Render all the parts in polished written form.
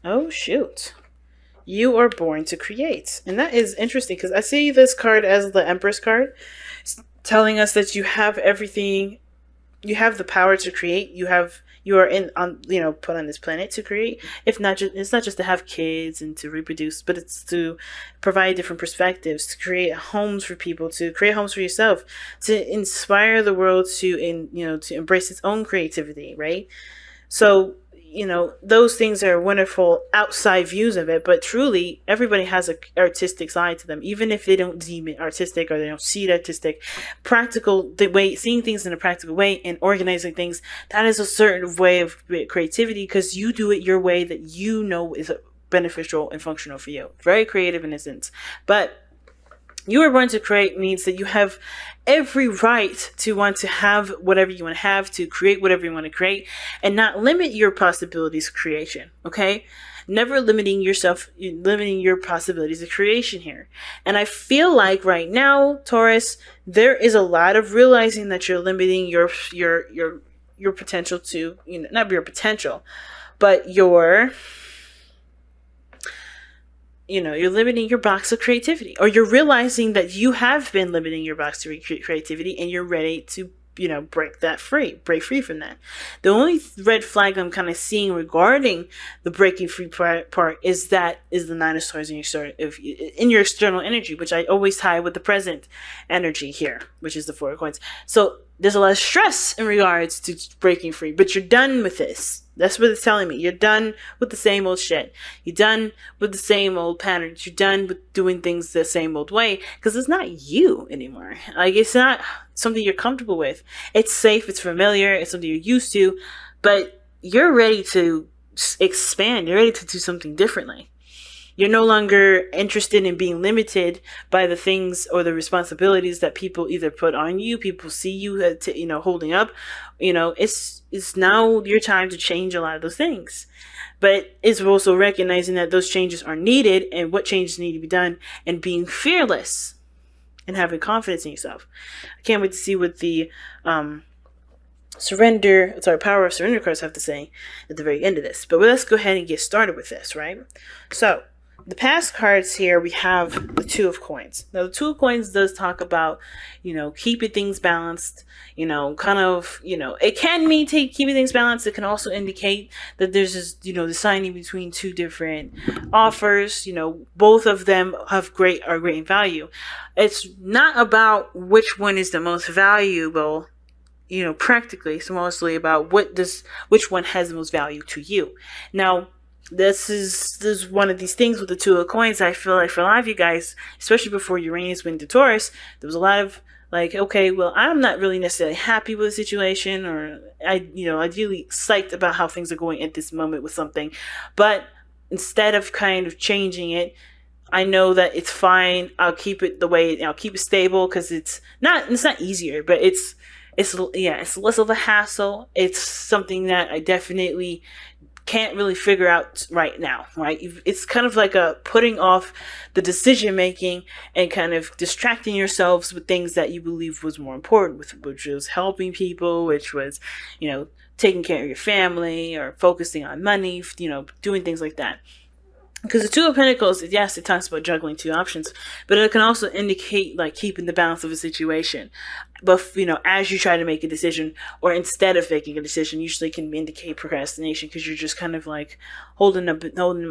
Oh, shoot. You are born to create. And that is interesting because I see this card as the Empress card, telling us that you have everything, you have the power to create. You are in on put on this planet to create. If not just It's not just to have kids and to reproduce, but it's to provide different perspectives, to create homes for people, to create homes for yourself, to inspire the world to embrace its own creativity, right? So, those things are wonderful outside views of it, but truly, everybody has a artistic side to them, even if they don't deem it artistic or they don't see it artistic. Practical, the way, seeing things in a practical way and organizing things, that is a certain way of creativity because you do it your way that you know is beneficial and functional for you. Very creative in a sense. But you are born to create means that you have every right to want to have whatever you want to have, to create whatever you want to create, and not limit your possibilities of creation. Okay? Never limiting yourself, limiting your possibilities of creation here. And I feel like right now, Taurus, there is a lot of realizing that you're limiting your potential to, not your potential, but you're limiting your box of creativity, or you're realizing that you have been limiting your box of creativity and you're ready to, break free from that. The only red flag I'm kind of seeing regarding the breaking free part is the nine of swords in your external energy, which I always tie with the present energy here, which is the four of coins. So there's a lot of stress in regards to breaking free, but you're done with this. That's what it's telling me. You're done with the same old shit. You're done with the same old patterns. You're done with doing things the same old way because it's not you anymore. Like, it's not something you're comfortable with. It's safe. It's familiar. It's something you're used to, but you're ready to expand. You're ready to do something differently. You're no longer interested in being limited by the things or the responsibilities that people either put on you. People see you, holding up. It's now your time to change a lot of those things. But it's also recognizing that those changes are needed and what changes need to be done, and being fearless and having confidence in yourself. I can't wait to see what the power of surrender cards have to say at the very end of this. But let's go ahead and get started with this, right? So, the past cards here, we have the Two of Coins. Now, the Two of Coins does talk about, keeping things balanced, it can mean keeping things balanced. It can also indicate that there's just, deciding between two different offers. Both of them are great in value. It's not about which one is the most valuable, practically. It's mostly about which one has the most value to you. Now, this is one of these things with the Two of Coins. I feel like for a lot of you guys, especially before Uranus went to Taurus, there was a lot of like, okay, well, I'm not really necessarily happy with the situation, or ideally psyched about how things are going at this moment with something. But instead of kind of changing it, I know that it's fine. I'll keep it the way, I'll keep it stable because it's not easier, but it's less of a hassle. It's something that I definitely can't really figure out right now, right? It's kind of like a putting off the decision making and kind of distracting yourselves with things that you believe was more important, which was helping people, which was, taking care of your family or focusing on money, doing things like that. Because the Two of Pentacles, yes, it talks about juggling two options, but it can also indicate like keeping the balance of a situation. But, as you try to make a decision, or instead of making a decision, usually can indicate procrastination because you're just kind of like holding them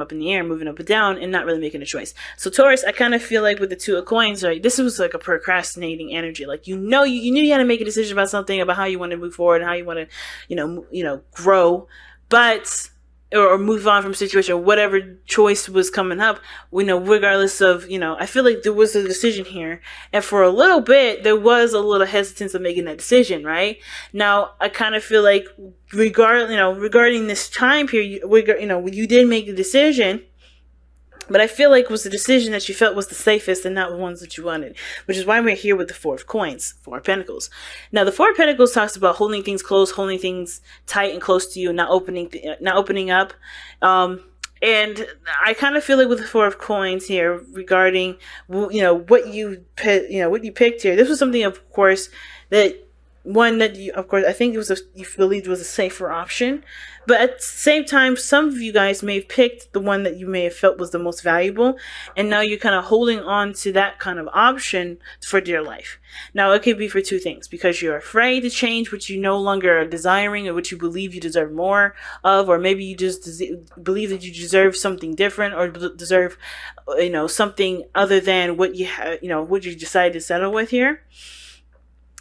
up in the air, moving up and down, and not really making a choice. So Taurus, I kind of feel like with the Two of Coins, right, this was like a procrastinating energy. Like, you knew you had to make a decision about something, about how you want to move forward and how you want to, grow, but or move on from situation, whatever choice was coming up, regardless of, I feel like there was a decision here. And for a little bit, there was a little hesitance of making that decision, right? Now, I kind of feel like regarding this time period, you did make a decision, but I feel like it was the decision that you felt was the safest and not the ones that you wanted, which is why we're here with the Four of Coins, Four of Pentacles. Now, the Four of Pentacles talks about holding things close, holding things tight and close to you, not opening up. And I kind of feel like with the Four of Coins here regarding, what you picked here. This was something, of course, that one that you, of course, I think you believed was a safer option. But at the same time, some of you guys may have picked the one that you may have felt was the most valuable, and now you're kind of holding on to that kind of option for dear life. Now, it could be for two things: because you're afraid to change what you no longer are desiring, or what you believe you deserve more of, or maybe you just believe that you deserve something different, or deserve, something other than what you have, what you decided to settle with here.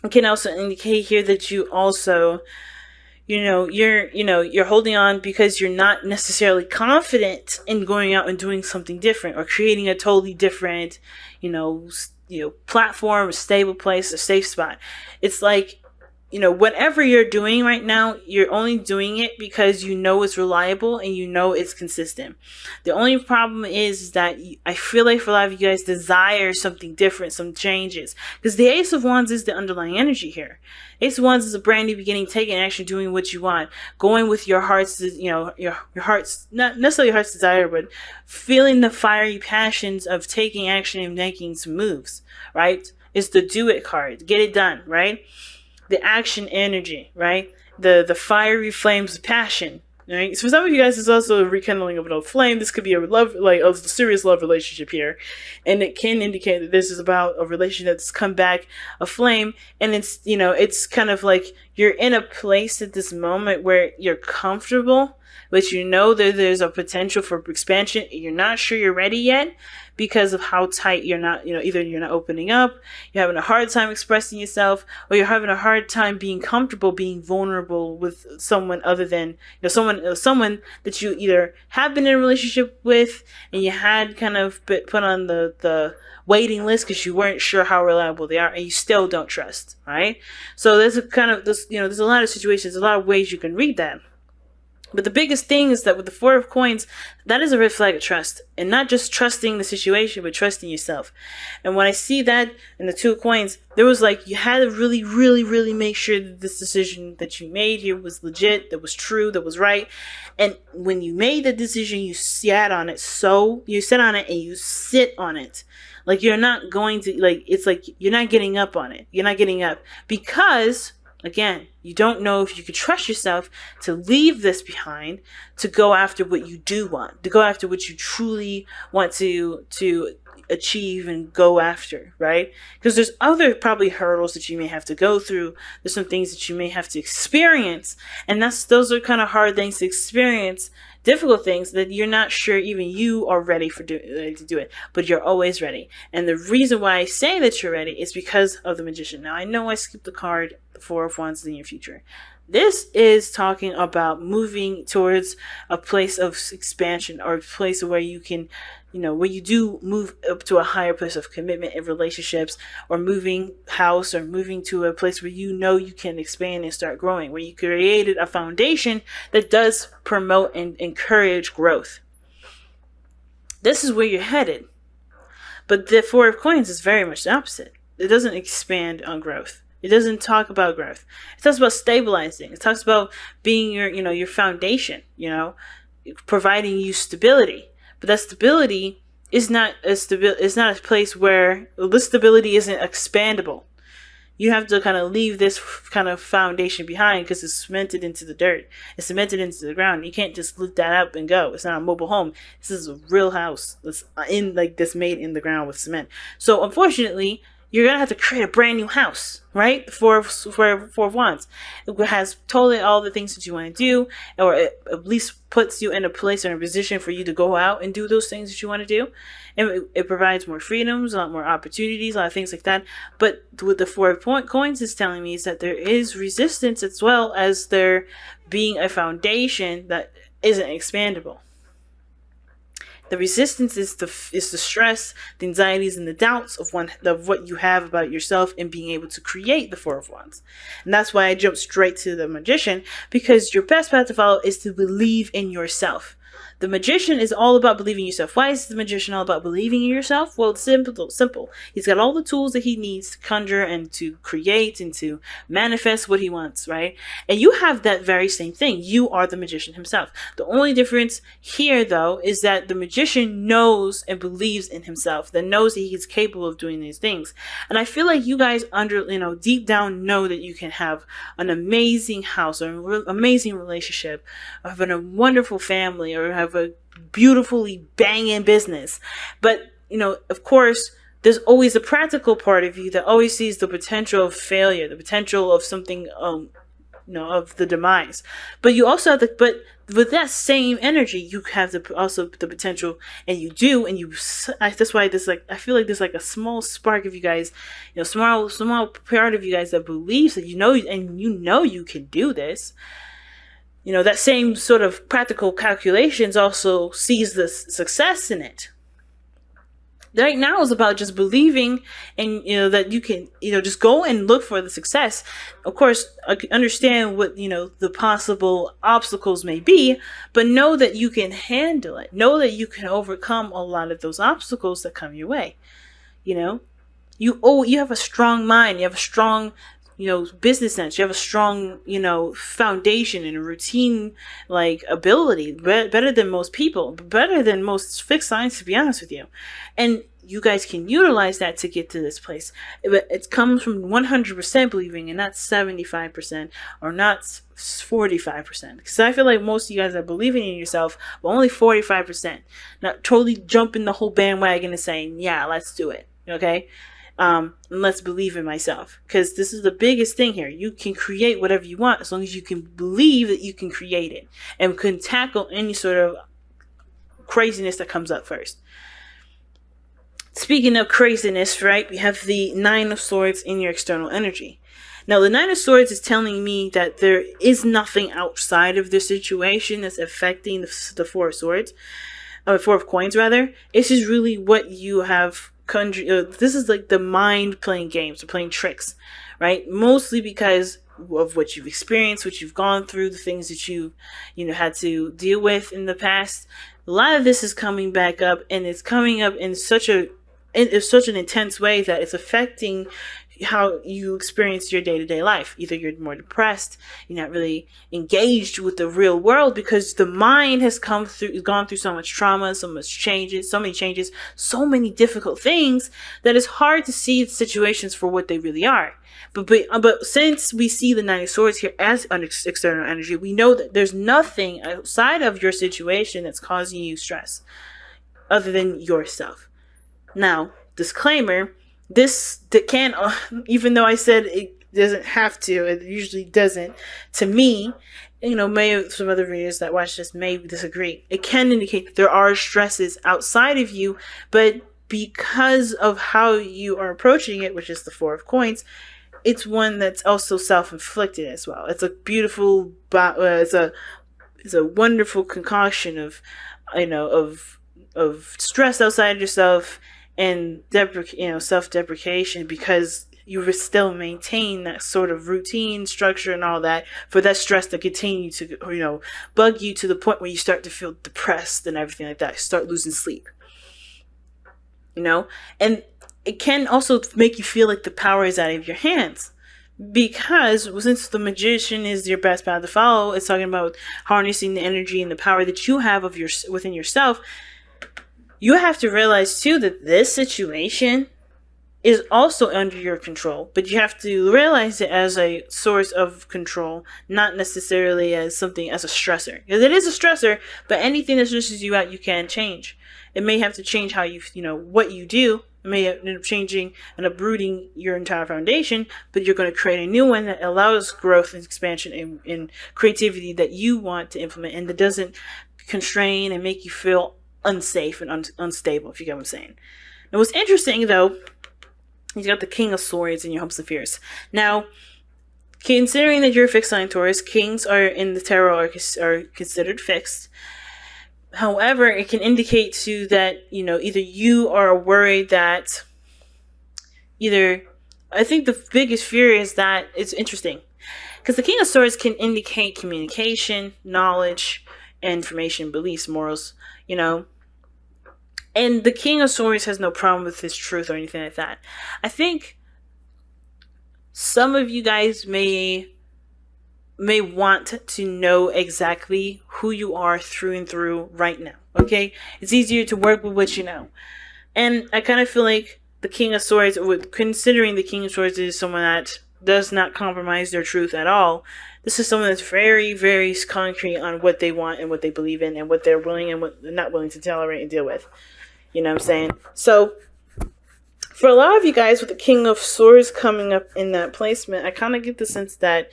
It can also indicate here that you also, you're holding on because you're not necessarily confident in going out and doing something different, or creating a totally different, platform, a stable place, a safe spot. It's like, whatever you're doing right now, you're only doing it because it's reliable and it's consistent. The only problem is that I feel like for a lot of you guys desire something different, some changes. Because the Ace of Wands is the underlying energy here. Ace of Wands is a brand new beginning, taking action, doing what you want, going with your heart's, your heart's, not necessarily your heart's desire, but feeling the fiery passions of taking action and making some moves, right? It's the do it card. Get it done, right? The action energy, right? The fiery flames of passion, right? So for some of you guys, it's also a rekindling of an old flame. This could be a serious love relationship here. And it can indicate that this is about a relationship that's come back aflame. And it's kind of like you're in a place at this moment where you're comfortable, but that there's a potential for expansion. You're not sure you're ready yet because of how tight you're not, either you're not opening up, you're having a hard time expressing yourself, or you're having a hard time being comfortable, being vulnerable with someone other than, someone that you either have been in a relationship with and you had kind of put on the waiting list because you weren't sure how reliable they are, and you still don't trust, right? So there's there's a lot of situations, a lot of ways you can read that. But the biggest thing is that with the Four of Coins, that is a red flag of trust. And not just trusting the situation, but trusting yourself. And when I see that in the Two of Coins, there was like, you had to really, really, really make sure that this decision that you made here was legit, that was true, that was right. And when you made the decision, you sat on it. So you sit on it and you sit on it. Like you're not going to, it's like you're not getting up on it. You're not getting up because, again, you don't know if you could trust yourself to leave this behind, to go after what you do want, to go after what you truly want to achieve and go after, right? Because there's other probably hurdles that you may have to go through. There's some things that you may have to experience, and those are kind of hard things to experience, difficult things that you're not sure even you are ready to do it, but you're always ready. And the reason why I say that you're ready is because of the Magician. Now, I know I skipped the card, the Four of Wands in your future. This is talking about moving towards a place of expansion, or a place where you can, where you do move up to a higher place of commitment in relationships, or moving house, or moving to a place where you can expand and start growing, where you created a foundation that does promote and encourage growth. This is where you're headed. But the Four of Coins is very much the opposite. It doesn't expand on growth. It doesn't talk about growth. It talks about stabilizing. It talks about being your foundation, providing you stability. But that stability is not a place where this stability isn't expandable. You have to kind of leave this kind of foundation behind because it's cemented into the dirt. It's cemented into the ground. You can't just lift that up and go. It's not a mobile home. This is a real house that's made in the ground with cement. So unfortunately, you're going to have to create a brand new house, right? Four of Wands. It has totally all the things that you want to do, or it at least puts you in a place or in a position for you to go out and do those things that you want to do. And it provides more freedoms, a lot more opportunities, a lot of things like that. But what the Four of Coins is telling me is that there is resistance, as well as there being a foundation that isn't expandable. The resistance is the stress, the anxieties, and the doubts of what you have about yourself and being able to create the Four of Wands. And that's why I jumped straight to the Magician, because your best path to follow is to believe in yourself. The Magician is all about believing in yourself. Why is the Magician all about believing in yourself? Well, it's simple. He's got all the tools that he needs to conjure and to create and to manifest what he wants, right? And you have that very same thing. You are the Magician himself. The only difference here, though, is that the Magician knows and believes in himself, that knows that he's capable of doing these things. And I feel like you guys deep down know that you can have an amazing house or an amazing relationship, or have a wonderful family, or have a beautifully banging business. But, of course, there's always a practical part of you that always sees the potential of failure, the potential of something, of the demise. But you also have but with that same energy, you have also the potential, and you do, and that's why I feel like there's like a small spark of you guys, small part of you guys that believes that you can do this. That same sort of practical calculations also sees the success in it. Right now is about just believing, and that you can just go and look for the success. Of course, I can understand what the possible obstacles may be, but know that you can handle it. Know that you can overcome a lot of those obstacles that come your way. You have a strong mind. You have a strong business sense. You have a strong, foundation and a routine, ability, better than most people, better than most fixed signs, to be honest with you. And you guys can utilize that to get to this place. But it comes from 100% believing, and not 75% or not 45%. Because I feel like most of you guys are believing in yourself, but only 45%. Not totally jumping the whole bandwagon and saying, yeah, let's do it. Okay? And let's believe in myself, because this is the biggest thing here. You can create whatever you want as long as you can believe that you can create it and can tackle any sort of craziness that comes up first. Speaking of craziness, right, we have the Nine of Swords in your external energy. Now, the Nine of Swords is telling me that there is nothing outside of the situation that's affecting the Four of Swords, Four of Coins rather. It's just really what you have this is like the mind playing games or playing tricks, right? Mostly because of what you've experienced, what you've gone through, the things that you've had to deal with in the past. A lot of this is coming back up, and it's coming up in such an intense way that it's affecting how you experience your day-to-day life. Either you're more depressed, you're not really engaged with the real world because the mind has gone through so much trauma, so many changes, so many difficult things that it's hard to see situations for what they really are. But since we see the Nine of Swords here as an external energy, we know that there's nothing outside of your situation that's causing you stress other than yourself. Now, disclaimer, even though I said it doesn't have to, it usually doesn't. To me, maybe some other readers that watch this may disagree. It can indicate that there are stresses outside of you, but because of how you are approaching it, which is the Four of Coins, it's one that's also self-inflicted as well. It's a beautiful, it's a wonderful concoction of stress outside yourself and self-deprecation, because you still maintain that sort of routine, structure, and all that for that stress to continue to bug you to the point where you start to feel depressed and everything like that. You start losing sleep. And it can also make you feel like the power is out of your hands, because since the Magician is your best path to follow, it's talking about harnessing the energy and the power that you have within yourself. You have to realize too that this situation is also under your control, but you have to realize it as a source of control, not necessarily as a stressor. Because it is a stressor, but anything that stresses you out, you can change. It may have to change how what you do. It may end up changing and uprooting your entire foundation, but you're going to create a new one that allows growth and expansion and creativity that you want to implement, and that doesn't constrain and make you feel unsafe and unstable, if you get what I'm saying. Now, what's interesting, though, you got the King of Swords in your hopes and fears. Now, considering that you're a fixed sign Taurus, kings are in the tarot are considered fixed. However, it can indicate to that, either you are worried that I think the biggest fear is that it's interesting, because the King of Swords can indicate communication, knowledge, information, beliefs, morals, you know. And the King of Swords has no problem with his truth or anything like that. I think some of you guys may want to know exactly who you are through and through right now. Okay? It's easier to work with what you know. And I kind of feel like the King of Swords, considering the King of Swords is someone that does not compromise their truth at all, this is someone that's very, very concrete on what they want and what they believe in and what they're willing and what they're not willing to tolerate and deal with. You know what I'm saying? So, for a lot of you guys with the King of Swords coming up in that placement, I kind of get the sense that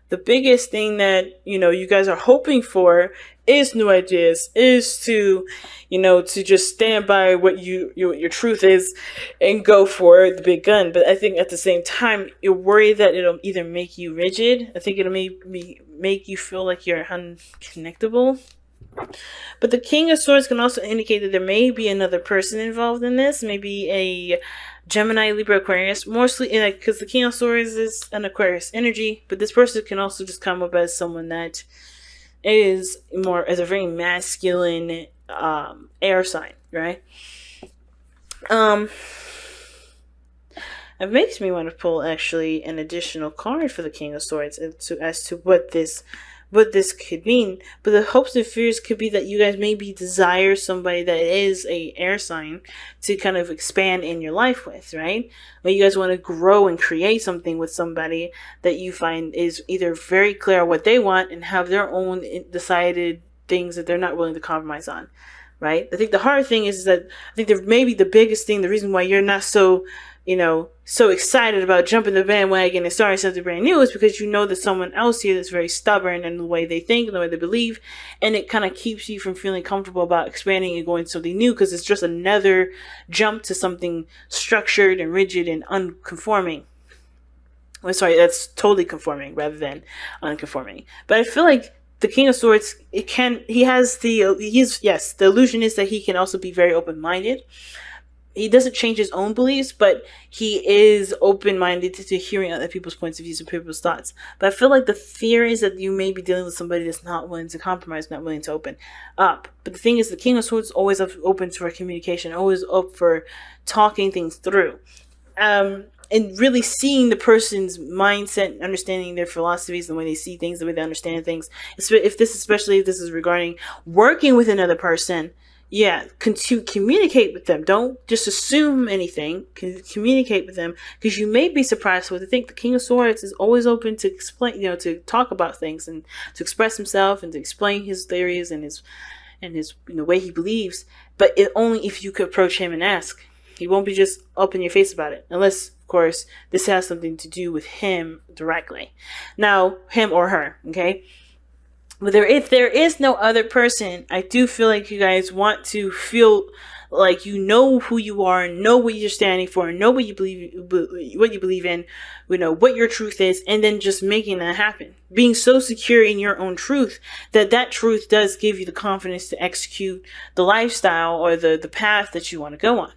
the biggest thing that, you know, you guys are hoping for is new ideas, is to, you know, to just stand by what your truth is and go for the big gun. But I think at the same time, you're worried that it'll either make you rigid. I think it'll make you feel like you're unconnectable. But the King of Swords can also indicate that there may be another person involved in this, maybe a Gemini, Libra, Aquarius, mostly because the King of Swords is an Aquarius energy, but this person can also just come up as someone that is more as a very masculine air sign, right? It makes me want to pull actually an additional card for the King of Swords as to what this could mean. But the hopes and fears could be that you guys maybe desire somebody that is a air sign to kind of expand in your life with, right? Or you guys want to grow and create something with somebody that you find is either very clear on what they want and have their own decided things that they're not willing to compromise on, right? I think the hard thing is that I think maybe the biggest thing, the reason why you're not so, you know, so excited about jumping the bandwagon and starting something brand new is because you know that someone else here that's very stubborn in the way they think and the way they believe, and it kind of keeps you from feeling comfortable about expanding and going to something new because it's just another jump to something structured and rigid and unconforming. I'm sorry, that's totally conforming rather than unconforming. But I feel like the King of Swords, the illusion is that he can also be very open-minded. He doesn't change his own beliefs, but he is open-minded to hearing other people's points of views and people's thoughts. But I feel like the fear is that you may be dealing with somebody that's not willing to compromise, not willing to open up. But the thing is, the King of Swords is always open for communication, always up for talking things through. And really seeing the person's mindset, understanding their philosophies, the way they see things, the way they understand things. Especially if this is regarding working with another person, communicate with them. Don't just assume anything. Communicate with them because you may be surprised what they think. The King of Swords is always open to explain, to talk about things and to express himself and to explain his theories and his way he believes. But only if you could approach him and ask. He won't be just up in your face about it, unless, of course, this has something to do with him directly. Now, him or her, okay? But if there is no other person, I do feel like you guys want to feel like you know who you are, know what you're standing for, know what you believe in, what your truth is, and then just making that happen. Being so secure in your own truth that truth does give you the confidence to execute the lifestyle or the path that you want to go on.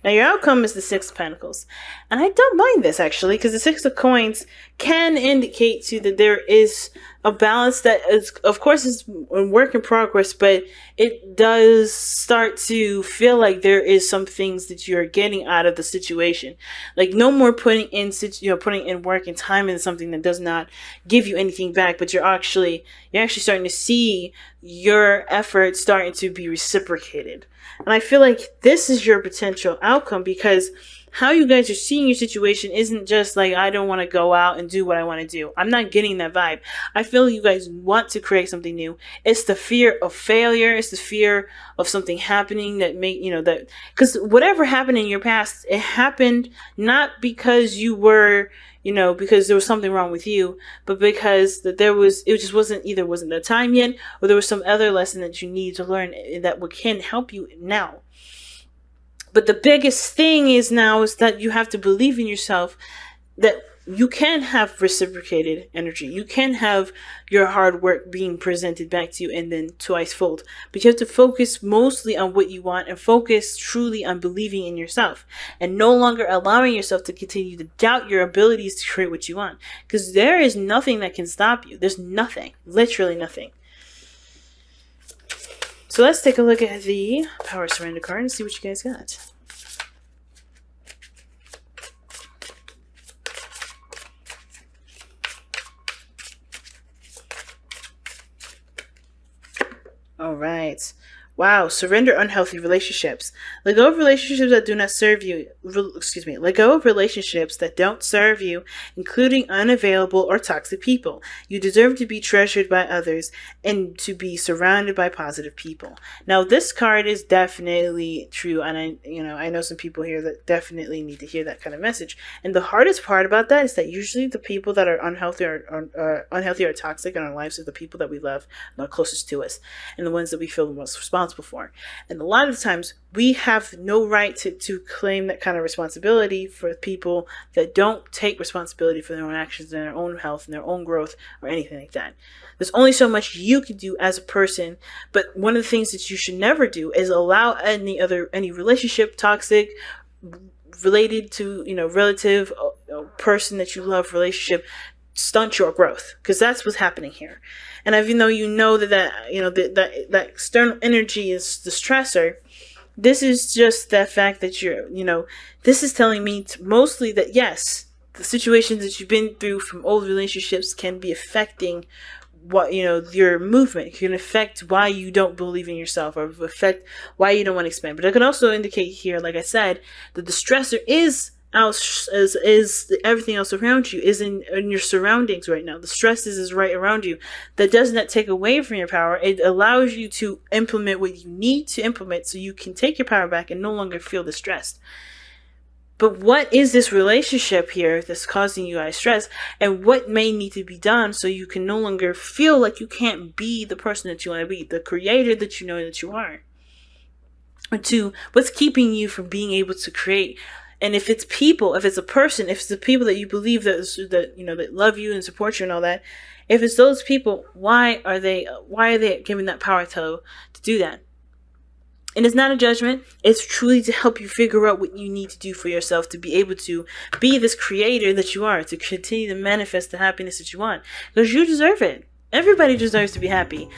Now, your outcome is the Six of Pentacles. And I don't mind this, actually, because the Six of Coins can indicate to you that there is a balance that is, of course, is a work in progress, but it does start to feel like there is some things that you're getting out of the situation. Like, no more putting in work and time into something that does not give you anything back, but you're actually starting to see your efforts starting to be reciprocated. And I feel like this is your potential outcome because how you guys are seeing your situation isn't just like, I don't want to go out and do what I want to do. I'm not getting that vibe. I feel you guys want to create something new. It's the fear of failure. It's the fear of something happening because whatever happened in your past, it happened not because you were, because there was something wrong with you, but because it just wasn't the time yet, or there was some other lesson that you need to learn that can help you now. But the biggest thing is that you have to believe in yourself, that you can have reciprocated energy. You can have your hard work being presented back to you and then twice fold. But you have to focus mostly on what you want and focus truly on believing in yourself and no longer allowing yourself to continue to doubt your abilities to create what you want. Because there is nothing that can stop you. There's nothing, literally nothing. So let's take a look at the Power Surrender card and see what you guys got. All right. Wow. Surrender unhealthy relationships. Let go of relationships that do not serve you. Let go of relationships that don't serve you, including unavailable or toxic people. You deserve to be treasured by others and to be surrounded by positive people. Now, this card is definitely true, and I know some people here that definitely need to hear that kind of message. And the hardest part about that is that usually the people that are unhealthy or toxic in our lives are the people that we love and are closest to us, and the ones that we feel the most responsible for. And a lot of the times we have no right to claim that kind of responsibility for people that don't take responsibility for their own actions and their own health and their own growth or anything like that. There's only so much you can do as a person, but one of the things that you should never do is allow any relationship, toxic, related to, relative, person that you love, relationship, stunt your growth, because that's what's happening here. And even though that external energy is the stressor, this is just that fact that this is telling me mostly that yes, the situations that you've been through from old relationships can be affecting what your movement. It can affect why you don't believe in yourself, or affect why you don't want to expand. But it can also indicate here, like I said, that the stressor is everything else around you, is in your surroundings right now. The stress is right around you. That does not take away from your power. It allows you to implement what you need to implement so you can take your power back and no longer feel distressed. But what is this relationship here that's causing you guys stress, and what may need to be done so you can no longer feel like you can't be the person that you want to be, the creator that you know that you are? Or two, what's keeping you from being able to create? And if it's people, if it's a person, if it's the people that you believe that love you and support you and all that, if it's those people, why are they giving that power to do that? And it's not a judgment. It's truly to help you figure out what you need to do for yourself to be able to be this creator that you are, to continue to manifest the happiness that you want, because you deserve it. Everybody deserves to be happy.